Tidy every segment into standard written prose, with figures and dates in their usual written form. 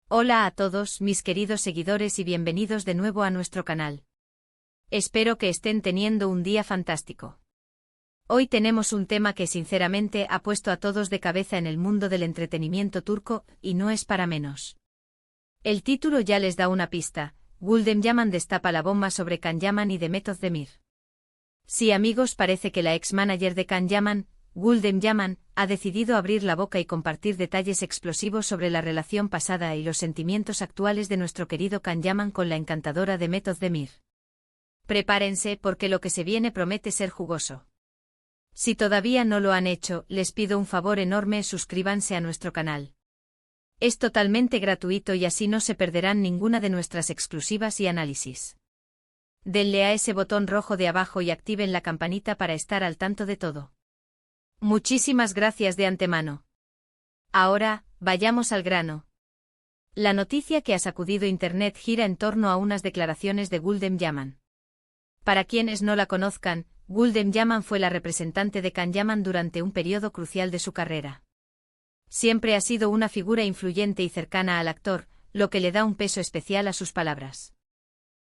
Hola a todos mis queridos seguidores y bienvenidos de nuevo a nuestro canal. Espero que estén teniendo un día fantástico. Hoy tenemos un tema que sinceramente ha puesto a todos de cabeza en el mundo del entretenimiento turco, y no es para menos. El título ya les da una pista: Gülden Yaman destapa la bomba sobre Can Yaman y Demet Özdemir. Sí, amigos, parece que la ex-manager de Can Yaman, Gülden Yaman, ha decidido abrir la boca y compartir detalles explosivos sobre la relación pasada y los sentimientos actuales de nuestro querido Can Yaman con la encantadora Demet Özdemir. Prepárense porque lo que se viene promete ser jugoso. Si todavía no lo han hecho, les pido un favor enorme: suscríbanse a nuestro canal. Es totalmente gratuito y así no se perderán ninguna de nuestras exclusivas y análisis. Denle a ese botón rojo de abajo y activen la campanita para estar al tanto de todo. Muchísimas gracias de antemano. Ahora, vayamos al grano. La noticia que ha sacudido Internet gira en torno a unas declaraciones de Gülden Yaman. Para quienes no la conozcan, Gülden Yaman fue la representante de Can Yaman durante un periodo crucial de su carrera. Siempre ha sido una figura influyente y cercana al actor, lo que le da un peso especial a sus palabras.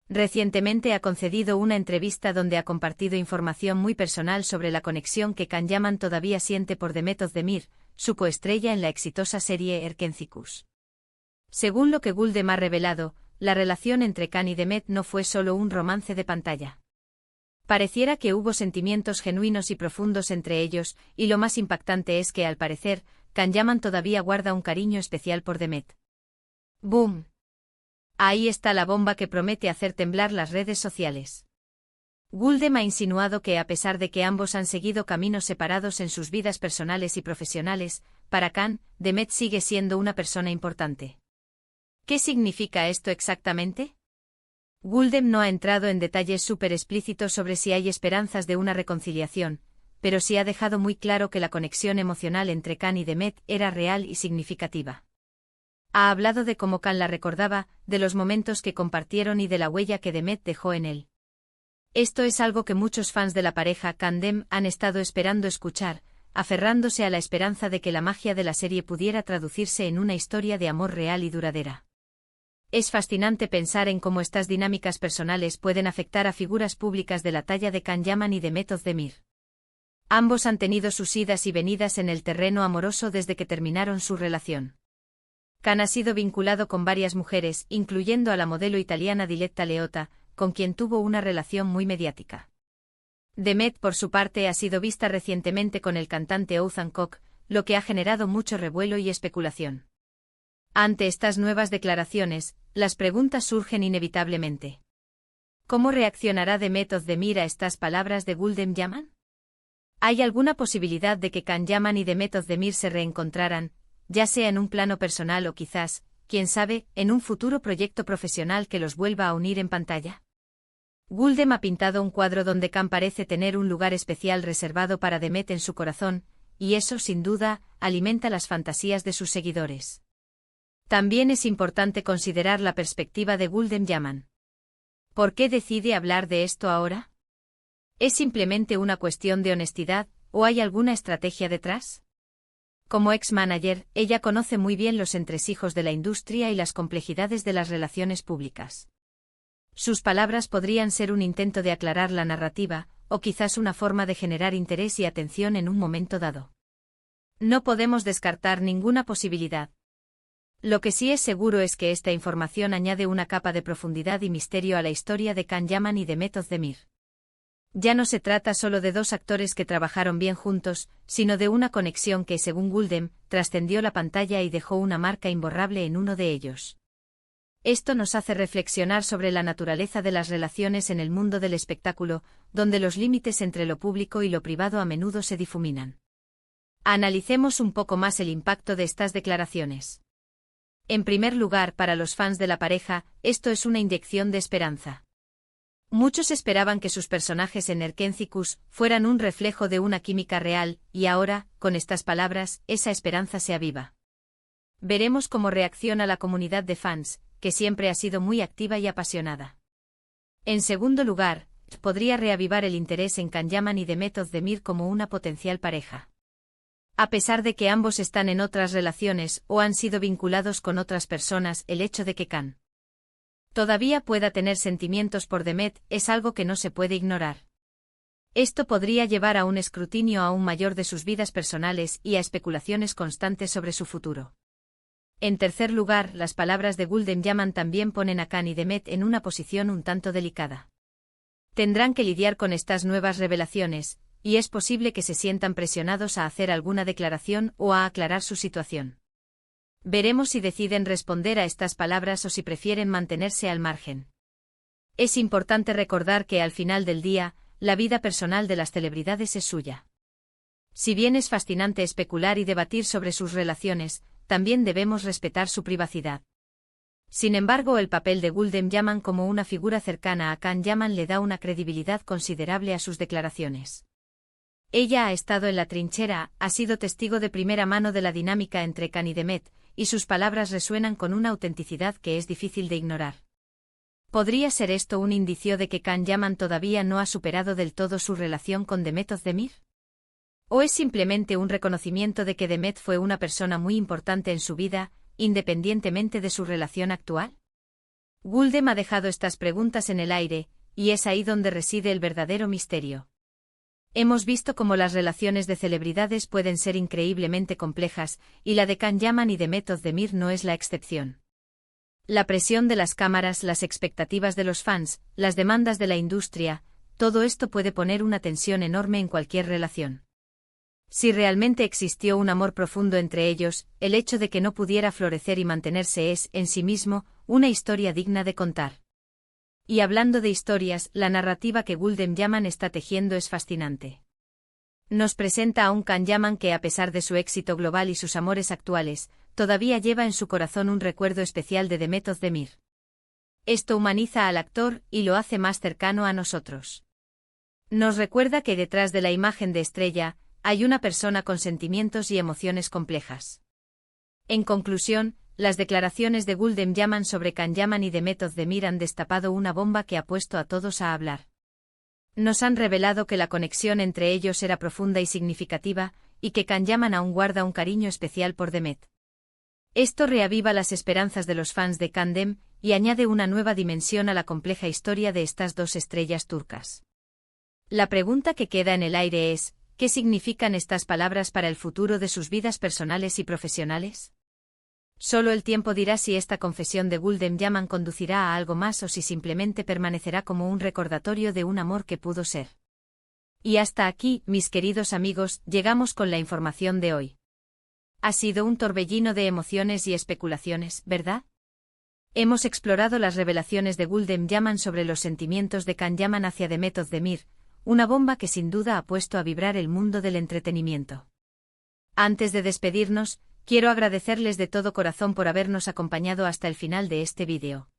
Recientemente ha concedido una entrevista donde ha compartido información muy personal sobre la conexión que Can Yaman todavía siente por Demet Özdemir, su coestrella en la exitosa serie Erkencikus. Según lo que Gülden ha revelado, la relación entre Can y Demet no fue solo un romance de pantalla. Pareciera que hubo sentimientos genuinos y profundos entre ellos, y lo más impactante es que, al parecer, Can Yaman todavía guarda un cariño especial por Demet. ¡Boom! Ahí está la bomba que promete hacer temblar las redes sociales. Gülden ha insinuado que, a pesar de que ambos han seguido caminos separados en sus vidas personales y profesionales, para Can, Demet sigue siendo una persona importante. ¿Qué significa esto exactamente? Gülden no ha entrado en detalles súper explícitos sobre si hay esperanzas de una reconciliación, pero sí ha dejado muy claro que la conexión emocional entre Can y Demet era real y significativa. Ha hablado de cómo Can la recordaba, de los momentos que compartieron y de la huella que Demet dejó en él. Esto es algo que muchos fans de la pareja Can-Dem han estado esperando escuchar, aferrándose a la esperanza de que la magia de la serie pudiera traducirse en una historia de amor real y duradera. Es fascinante pensar en cómo estas dinámicas personales pueden afectar a figuras públicas de la talla de Can Yaman y Demet Özdemir. Ambos han tenido sus idas y venidas en el terreno amoroso desde que terminaron su relación. Can ha sido vinculado con varias mujeres, incluyendo a la modelo italiana Diletta Leotta, con quien tuvo una relación muy mediática. Demet, por su parte, ha sido vista recientemente con el cantante Oğuzhan Koç, lo que ha generado mucho revuelo y especulación. Ante estas nuevas declaraciones, las preguntas surgen inevitablemente. ¿Cómo reaccionará Demet Özdemir a estas palabras de Gülden Yaman? ¿Hay alguna posibilidad de que Can Yaman y Demet Özdemir se reencontraran, ya sea en un plano personal o quizás, quién sabe, en un futuro proyecto profesional que los vuelva a unir en pantalla? Gülden ha pintado un cuadro donde Can parece tener un lugar especial reservado para Demet en su corazón, y eso, sin duda, alimenta las fantasías de sus seguidores. También es importante considerar la perspectiva de Gülden Yaman. ¿Por qué decide hablar de esto ahora? ¿Es simplemente una cuestión de honestidad, o hay alguna estrategia detrás? Como ex-manager, ella conoce muy bien los entresijos de la industria y las complejidades de las relaciones públicas. Sus palabras podrían ser un intento de aclarar la narrativa, o quizás una forma de generar interés y atención en un momento dado. No podemos descartar ninguna posibilidad. Lo que sí es seguro es que esta información añade una capa de profundidad y misterio a la historia de Can Yaman y Demet Özdemir. Ya no se trata solo de dos actores que trabajaron bien juntos, sino de una conexión que, según Gülden, trascendió la pantalla y dejó una marca imborrable en uno de ellos. Esto nos hace reflexionar sobre la naturaleza de las relaciones en el mundo del espectáculo, donde los límites entre lo público y lo privado a menudo se difuminan. Analicemos un poco más el impacto de estas declaraciones. En primer lugar, para los fans de la pareja, esto es una inyección de esperanza. Muchos esperaban que sus personajes en Erkencikus fueran un reflejo de una química real, y ahora, con estas palabras, esa esperanza se aviva. Veremos cómo reacciona la comunidad de fans, que siempre ha sido muy activa y apasionada. En segundo lugar, podría reavivar el interés en Can Yaman y Demet Özdemir como una potencial pareja. A pesar de que ambos están en otras relaciones o han sido vinculados con otras personas, el hecho de que Can todavía pueda tener sentimientos por Demet es algo que no se puede ignorar. Esto podría llevar a un escrutinio aún mayor de sus vidas personales y a especulaciones constantes sobre su futuro. En tercer lugar, las palabras de Gulden Yaman también ponen a Can y Demet en una posición un tanto delicada. Tendrán que lidiar con estas nuevas revelaciones, y es posible que se sientan presionados a hacer alguna declaración o a aclarar su situación. Veremos si deciden responder a estas palabras o si prefieren mantenerse al margen. Es importante recordar que al final del día, la vida personal de las celebridades es suya. Si bien es fascinante especular y debatir sobre sus relaciones, también debemos respetar su privacidad. Sin embargo, el papel de Gulden Yaman como una figura cercana a Can Yaman le da una credibilidad considerable a sus declaraciones. Ella ha estado en la trinchera, ha sido testigo de primera mano de la dinámica entre Can y Demet, y sus palabras resuenan con una autenticidad que es difícil de ignorar. ¿Podría ser esto un indicio de que Can Yaman todavía no ha superado del todo su relación con Demet Özdemir? ¿O es simplemente un reconocimiento de que Demet fue una persona muy importante en su vida, independientemente de su relación actual? Gulden ha dejado estas preguntas en el aire, y es ahí donde reside el verdadero misterio. Hemos visto cómo las relaciones de celebridades pueden ser increíblemente complejas, y la de Can Yaman y Demet Özdemir no es la excepción. La presión de las cámaras, las expectativas de los fans, las demandas de la industria, todo esto puede poner una tensión enorme en cualquier relación. Si realmente existió un amor profundo entre ellos, el hecho de que no pudiera florecer y mantenerse es, en sí mismo, una historia digna de contar. Y hablando de historias, la narrativa que Gulden Yaman está tejiendo es fascinante. Nos presenta a un Can Yaman que, a pesar de su éxito global y sus amores actuales, todavía lleva en su corazón un recuerdo especial de Demet Özdemir. Esto humaniza al actor y lo hace más cercano a nosotros. Nos recuerda que detrás de la imagen de estrella, hay una persona con sentimientos y emociones complejas. En conclusión, las declaraciones de Gulden Yaman sobre Can Yaman y Demet Özdemir han destapado una bomba que ha puesto a todos a hablar. Nos han revelado que la conexión entre ellos era profunda y significativa, y que Can Yaman aún guarda un cariño especial por Demet. Esto reaviva las esperanzas de los fans de Candem, y añade una nueva dimensión a la compleja historia de estas dos estrellas turcas. La pregunta que queda en el aire es, ¿qué significan estas palabras para el futuro de sus vidas personales y profesionales? Solo el tiempo dirá si esta confesión de Gulden Yaman conducirá a algo más o si simplemente permanecerá como un recordatorio de un amor que pudo ser. Y hasta aquí, mis queridos amigos, llegamos con la información de hoy. Ha sido un torbellino de emociones y especulaciones, ¿verdad? Hemos explorado las revelaciones de Gulden Yaman sobre los sentimientos de Can Yaman hacia Demet Özdemir, una bomba que sin duda ha puesto a vibrar el mundo del entretenimiento. Antes de despedirnos, quiero agradecerles de todo corazón por habernos acompañado hasta el final de este vídeo.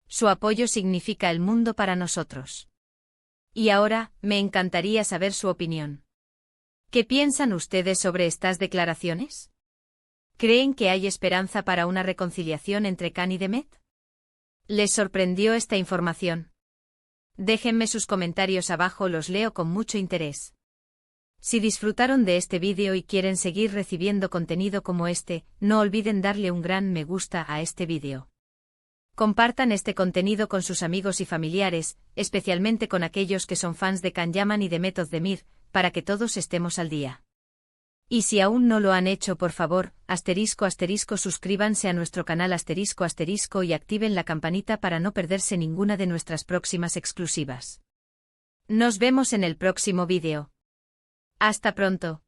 Su apoyo significa el mundo para nosotros. Y ahora, me encantaría saber su opinión. ¿Qué piensan ustedes sobre estas declaraciones? ¿Creen que hay esperanza para una reconciliación entre Can y Demet? ¿Les sorprendió esta información? Déjenme sus comentarios abajo, los leo con mucho interés. Si disfrutaron de este vídeo y quieren seguir recibiendo contenido como este, no olviden darle un gran me gusta a este vídeo. Compartan este contenido con sus amigos y familiares, especialmente con aquellos que son fans de Can Yaman y Demet Özdemir, para que todos estemos al día. Y si aún no lo han hecho, por favor, *** suscríbanse a nuestro canal *** y activen la campanita para no perderse ninguna de nuestras próximas exclusivas. Nos vemos en el próximo vídeo. Hasta pronto.